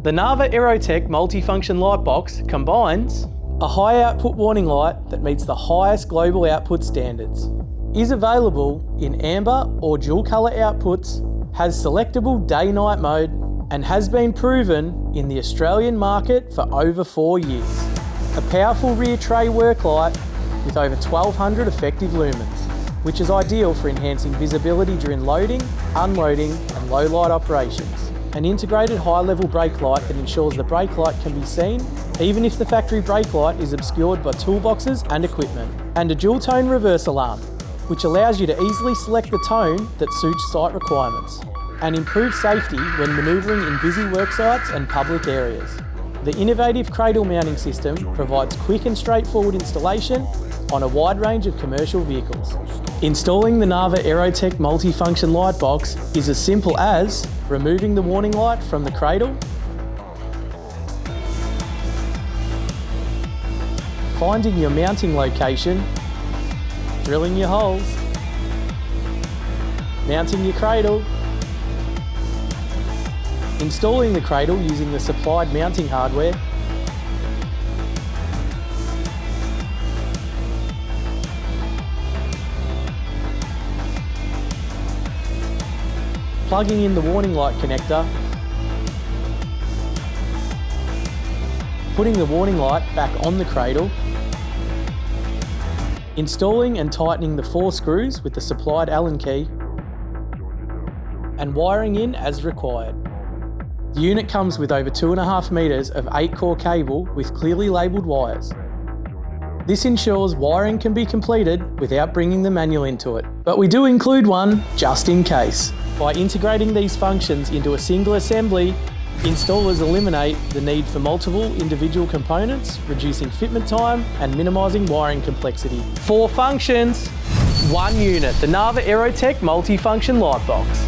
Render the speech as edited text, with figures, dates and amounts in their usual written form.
The Narva AeroTech Multi-Function Light Box combines a high output warning light that meets the highest global output standards, is available in amber or dual colour outputs, has selectable day-night mode, and has been proven in the Australian market for over 4 years. A powerful rear tray work light with over 1200 effective lumens, which is ideal for enhancing visibility during loading, unloading and low light operations. An integrated high-level brake light that ensures the brake light can be seen even if the factory brake light is obscured by toolboxes and equipment. And a dual-tone reverse alarm, which allows you to easily select the tone that suits site requirements and improve safety when manoeuvring in busy work sites and public areas. The innovative cradle mounting system provides quick and straightforward installation on a wide range of commercial vehicles. Installing the Narva AeroTech Multi-Function Light Box is as simple as removing the warning light from the cradle, finding your mounting location, drilling your holes, mounting your cradle, installing the cradle using the supplied mounting hardware, plugging in the warning light connector, putting the warning light back on the cradle, installing and tightening the 4 screws with the supplied Allen key, and wiring in as required. The unit comes with over 2.5 metres of 8-core cable with clearly labelled wires. This ensures wiring can be completed without bringing the manual into it, but we do include one just in case. By integrating these functions into a single assembly, installers eliminate the need for multiple individual components, reducing fitment time and minimising wiring complexity. 4 functions, 1 unit, the Narva AeroTech Multi-Function Light Box.